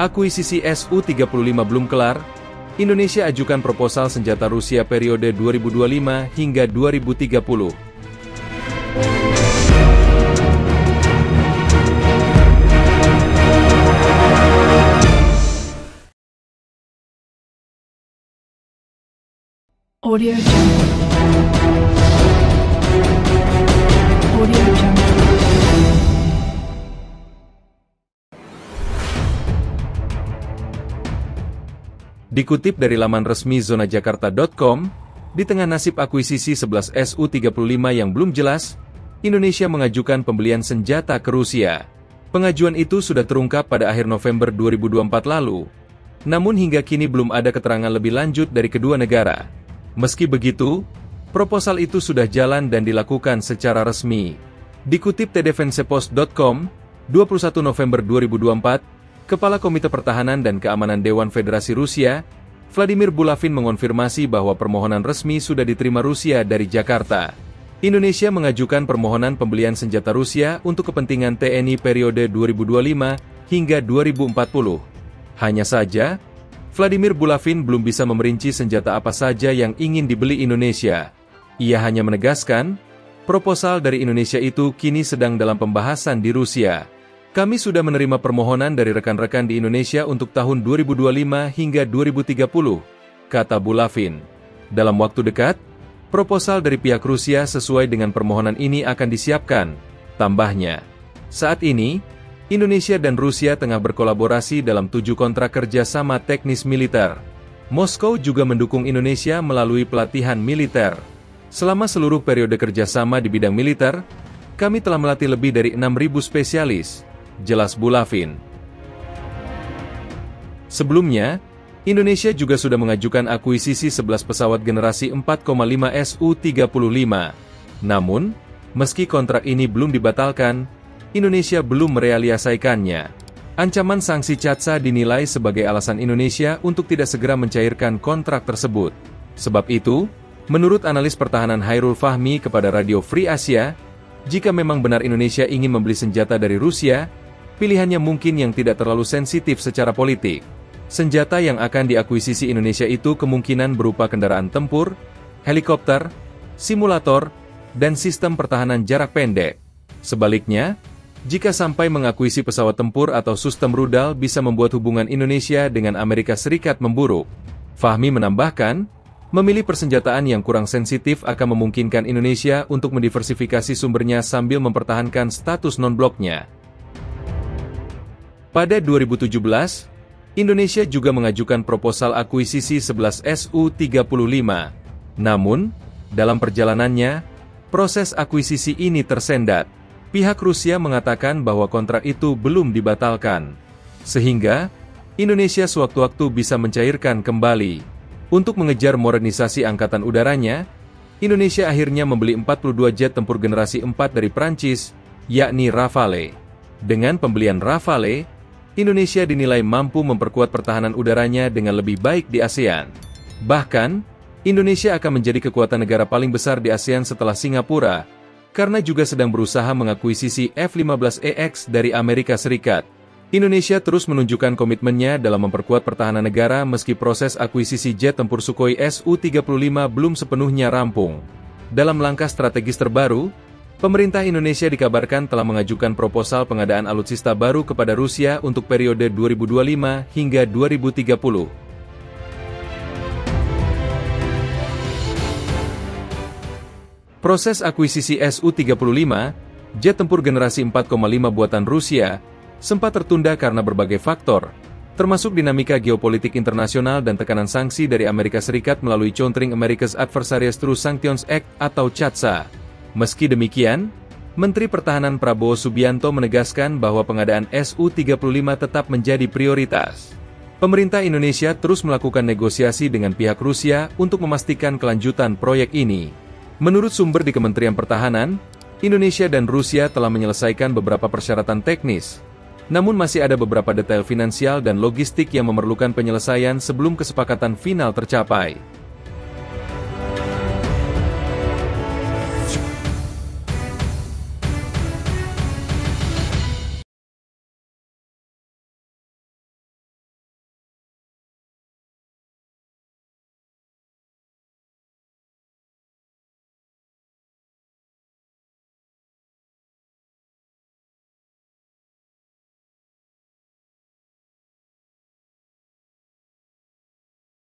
Akuisisi Su-35 belum kelar, Indonesia ajukan proposal senjata Rusia periode 2025 hingga 2030. Audio Jungle. Audio Jungle. Dikutip dari laman resmi zonajakarta.com, di tengah nasib akuisisi 11 Su-35 yang belum jelas, Indonesia mengajukan pembelian senjata ke Rusia. Pengajuan itu sudah terungkap pada akhir November 2024 lalu. Namun hingga kini belum ada keterangan lebih lanjut dari kedua negara. Meski begitu, proposal itu sudah jalan dan dilakukan secara resmi. Dikutip tdefensepost.com, 21 November 2024, Kepala Komite Pertahanan dan Keamanan Dewan Federasi Rusia, Vladimir Bulavin mengonfirmasi bahwa permohonan resmi sudah diterima Rusia dari Jakarta. Indonesia mengajukan permohonan pembelian senjata Rusia untuk kepentingan TNI periode 2025 hingga 2040. Hanya saja, Vladimir Bulavin belum bisa memerinci senjata apa saja yang ingin dibeli Indonesia. Ia hanya menegaskan, proposal dari Indonesia itu kini sedang dalam pembahasan di Rusia. Kami sudah menerima permohonan dari rekan-rekan di Indonesia untuk tahun 2025 hingga 2030, kata Bulavin. Dalam waktu dekat, proposal dari pihak Rusia sesuai dengan permohonan ini akan disiapkan, tambahnya. Saat ini, Indonesia dan Rusia tengah berkolaborasi dalam 7 kontrak kerja sama teknis militer. Moskow juga mendukung Indonesia melalui pelatihan militer. Selama seluruh periode kerjasama di bidang militer, kami telah melatih lebih dari 6.000 spesialis, jelas Bulavin. Sebelumnya, Indonesia juga sudah mengajukan akuisisi 11 pesawat generasi 4,5 Su-35. Namun, meski kontrak ini belum dibatalkan, Indonesia belum merealisasikannya. Ancaman sanksi CATSA dinilai sebagai alasan Indonesia untuk tidak segera mencairkan kontrak tersebut. Sebab itu, menurut analis pertahanan Hairul Fahmi kepada Radio Free Asia, jika memang benar Indonesia ingin membeli senjata dari Rusia, pilihannya mungkin yang tidak terlalu sensitif secara politik. Senjata yang akan diakuisisi Indonesia itu kemungkinan berupa kendaraan tempur, helikopter, simulator, dan sistem pertahanan jarak pendek. Sebaliknya, jika sampai mengakuisisi pesawat tempur atau sistem rudal bisa membuat hubungan Indonesia dengan Amerika Serikat memburuk. Fahmi menambahkan, memilih persenjataan yang kurang sensitif akan memungkinkan Indonesia untuk mendiversifikasi sumbernya sambil mempertahankan status non-bloknya. Pada 2017, Indonesia juga mengajukan proposal akuisisi 11 Su-35. Namun, dalam perjalanannya, proses akuisisi ini tersendat. Pihak Rusia mengatakan bahwa kontrak itu belum dibatalkan. Sehingga, Indonesia sewaktu-waktu bisa mencairkan kembali. Untuk mengejar modernisasi angkatan udaranya, Indonesia akhirnya membeli 42 jet tempur generasi 4 dari Prancis, yakni Rafale. Dengan pembelian Rafale, Indonesia dinilai mampu memperkuat pertahanan udaranya dengan lebih baik di ASEAN. Bahkan, Indonesia akan menjadi kekuatan negara paling besar di ASEAN setelah Singapura, karena juga sedang berusaha mengakuisisi F-15EX dari Amerika Serikat. Indonesia terus menunjukkan komitmennya dalam memperkuat pertahanan negara meski proses akuisisi jet tempur Sukhoi Su-35 belum sepenuhnya rampung. Dalam langkah strategis terbaru, pemerintah Indonesia dikabarkan telah mengajukan proposal pengadaan alutsista baru kepada Rusia untuk periode 2025 hingga 2030. Proses akuisisi Su-35, jet tempur generasi 4,5 buatan Rusia, sempat tertunda karena berbagai faktor, termasuk dinamika geopolitik internasional dan tekanan sanksi dari Amerika Serikat melalui Countering America's Adversaries Through Sanctions Act atau CATSA. Meski demikian, Menteri Pertahanan Prabowo Subianto menegaskan bahwa pengadaan Su-35 tetap menjadi prioritas. Pemerintah Indonesia terus melakukan negosiasi dengan pihak Rusia untuk memastikan kelanjutan proyek ini. Menurut sumber di Kementerian Pertahanan, Indonesia dan Rusia telah menyelesaikan beberapa persyaratan teknis. Namun masih ada beberapa detail finansial dan logistik yang memerlukan penyelesaian sebelum kesepakatan final tercapai.